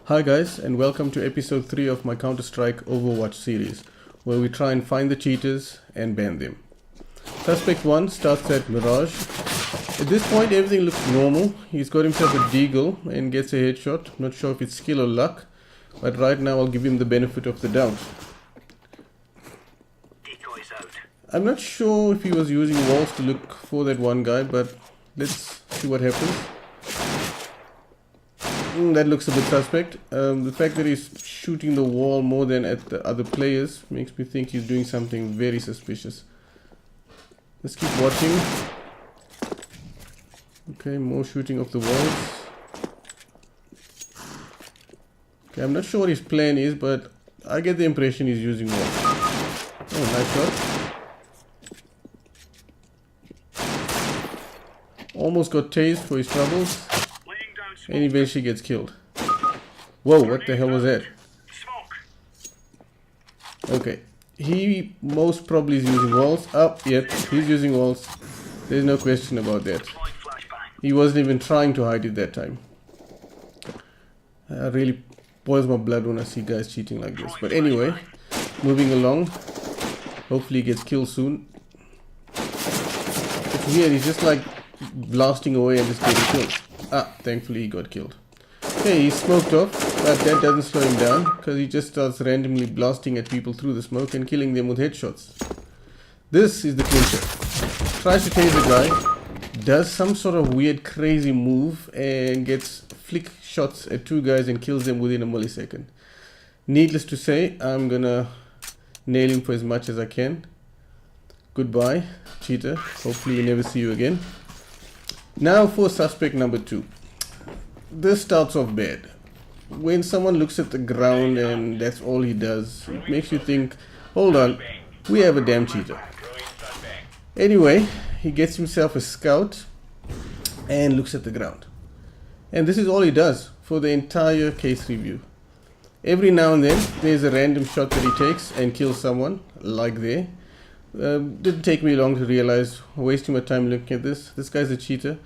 Hi guys, and welcome to episode 3 of my Counter-Strike Overwatch series, where we try and find the cheaters and ban them. Suspect 1 starts at Mirage. At this point everything looks normal. He's got himself a deagle and gets a headshot. Not sure if it's skill or luck, but right now I'll give him the benefit of the doubt. I'm not sure if he was using walls to look for that one guy, but let's see what happens. That looks a bit suspect. The fact that he's shooting the wall more than at the other players makes me think he's doing something very suspicious. Let's keep watching. Okay, more shooting of the walls. Okay, I'm not sure what his plan is, but I get the impression he's using walls. Oh, nice shot. Almost got tased for his troubles. And eventually gets killed. Whoa, what the hell was that? Okay, he most probably is using walls. Oh, yep, he's using walls. There's no question about that. He wasn't even trying to hide it that time. Really boils my blood when I see guys cheating like this. But anyway, moving along. Hopefully he gets killed soon. It's weird, he's just like blasting away and just getting killed. Ah, thankfully he got killed. Okay, he's smoked off, but that doesn't slow him down because he just starts randomly blasting at people through the smoke and killing them with headshots. This is the clincher. Tries to tase the guy, does some sort of weird crazy move and gets flick shots at two guys and kills them within a millisecond. Needless to say, I'm gonna nail him for as much as I can. Goodbye, cheater. Hopefully we never see you again. Now for suspect number 2. This starts off bad. When someone looks at the ground and that's all he does, it makes you think, hold on, we have a damn cheater. Anyway, he gets himself a scout and looks at the ground. And this is all he does for the entire case review. Every now and then there's a random shot that he takes and kills someone, like there. Didn't take me long to realize, wasting my time looking at this. This guy's a cheater.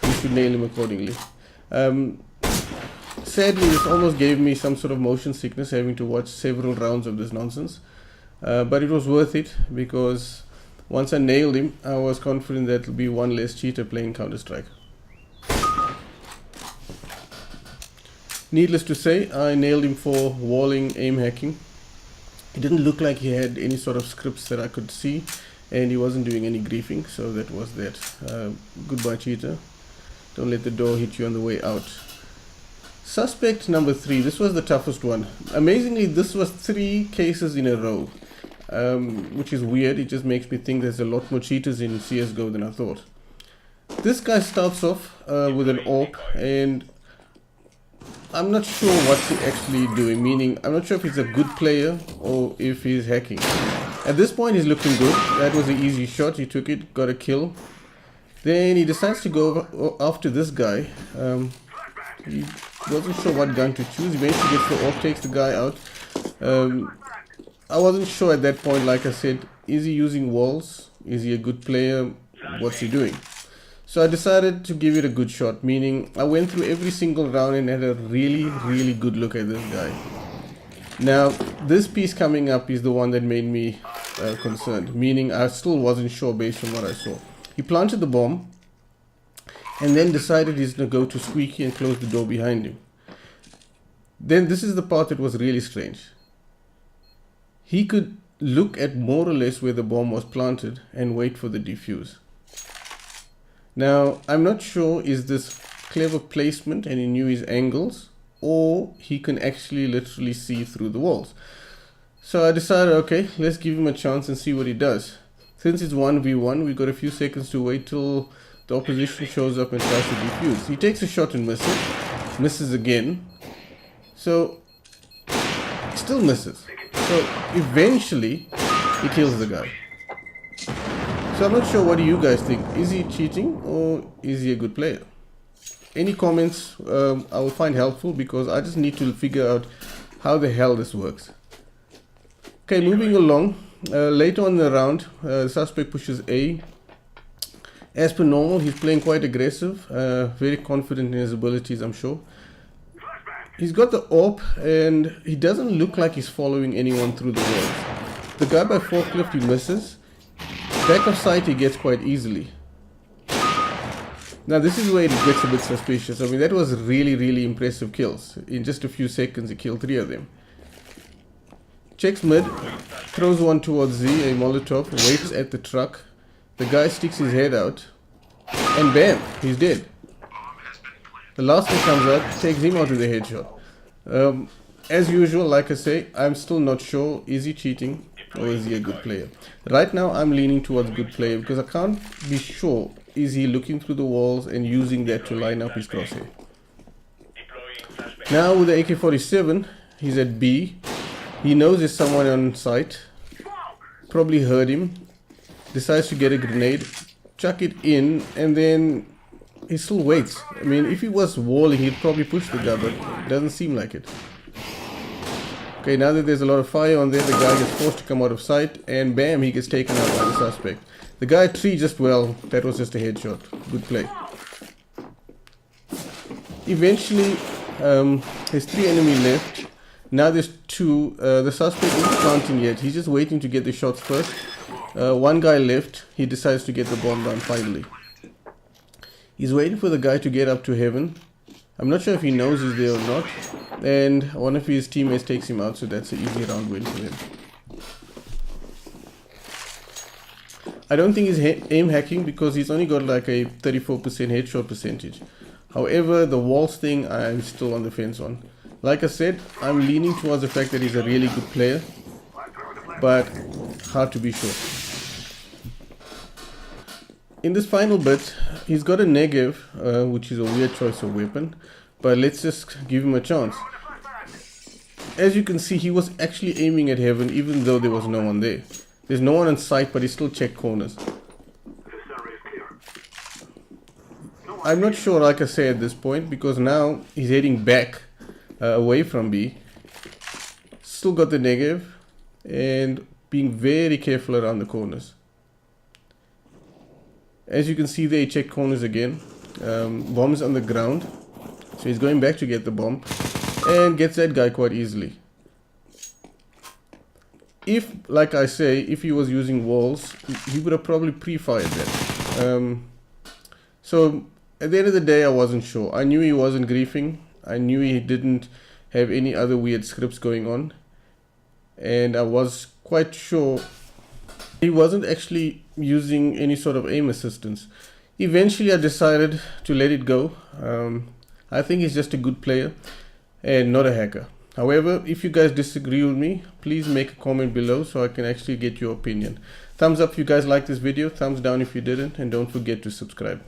We should nail him accordingly. Sadly, this almost gave me some sort of motion sickness having to watch several rounds of this nonsense. But it was worth it because once I nailed him, I was confident that it'll be one less cheater playing Counter-Strike. Needless to say, I nailed him for walling, aim hacking. It didn't look like he had any sort of scripts that I could see, and he wasn't doing any griefing, so that was that. Goodbye, cheater. Don't let the door hit you on the way out. Suspect number 3, this was the toughest one. Amazingly, this was 3 cases in a row, which is weird. It just makes me think there's a lot more cheaters in CSGO than I thought. This guy starts off with an AWP, and I'm not sure what's he actually doing, meaning I'm not sure if he's a good player or if he's hacking. At this point he's looking good. That was an easy shot, he took it, got a kill. Then he decides to go after this guy. He wasn't sure what gun to choose. Eventually gets the AWP, takes the guy out. I wasn't sure at that point, like I said, is he using walls? Is he a good player? What's he doing? So I decided to give it a good shot, meaning I went through every single round and had a really good look at this guy. Now, this piece coming up is the one that made me concerned, meaning I still wasn't sure based on what I saw. He planted the bomb and then decided he's going to go to Squeaky and close the door behind him. Then this is the part that was really strange. He could look at more or less where the bomb was planted and wait for the defuse. Now, I'm not sure is this clever placement and he knew his angles, or he can actually literally see through the walls. So I decided, okay, let's give him a chance and see what he does. Since it's 1v1, we've got a few seconds to wait till the opposition shows up and tries to defuse. He takes a shot and misses again. So, still misses. So, eventually, he kills the guy. So I'm not sure, what do you guys think? Is he cheating or is he a good player? Any comments I will find helpful because I just need to figure out how the hell this works. Okay, moving along. Later on in the round, the suspect pushes A. As per normal, he's playing quite aggressive, very confident in his abilities, I'm sure. He's got the AWP and he doesn't look like he's following anyone through the walls. The guy by forklift, he misses. Back of sight he gets quite easily. Now this is where it gets a bit suspicious. I mean, that was really impressive kills. In just a few seconds he killed 3 of them. Checks mid, throws one towards Z, a Molotov, waits at the truck. The guy sticks his head out and bam, he's dead. The last one comes out, takes him out with a headshot. As usual, like I say, I'm still not sure, is he cheating or is he a good player? Right now I'm leaning towards good player because I can't be sure, is he looking through the walls and using that to line up his crosshair. Now with the AK-47, he's at B. He knows there's someone on site, probably heard him, decides to get a grenade, chuck it in, and then he still waits. I mean, if he was walling, he'd probably push the guy, but it doesn't seem like it. Okay, now that there's a lot of fire on there, the guy gets forced to come out of sight, and bam, he gets taken out by the suspect. The guy at 3 just, well, that was just a headshot. Good play. Eventually, there's 3 enemies left. Now there's 2. The suspect isn't planting yet. He's just waiting to get the shots first. 1 guy left. He decides to get the bomb down finally. He's waiting for the guy to get up to heaven. I'm not sure if he knows he's there or not. And one of his teammates takes him out, so that's an easy round win for him. I don't think he's aim hacking because he's only got like a 34% headshot percentage. However, the walls thing, I'm still on the fence on. Like I said, I'm leaning towards the fact that he's a really good player, but hard to be sure. In this final bit, he's got a negative, which is a weird choice of weapon, but let's just give him a chance. As you can see, he was actually aiming at heaven even though there was no one there. There's no one on sight, but he still checked corners. I'm not sure, like I say, at this point, because now he's heading back away from B. Still got the negative and being very careful around the corners. As you can see there, he checked corners again. Bomb's on the ground, so he's going back to get the bomb and gets that guy quite easily. If, like I say, if he was using walls, he would have probably pre-fired that. So at the end of the day, I wasn't sure. I knew he wasn't griefing. I knew he didn't have any other weird scripts going on, and I was quite sure he wasn't actually using any sort of aim assistance. Eventually I decided to let it go. I think he's just a good player and not a hacker. However, if you guys disagree with me, please make a comment below so I can actually get your opinion. Thumbs up if you guys like this video, thumbs down if you didn't, and don't forget to subscribe.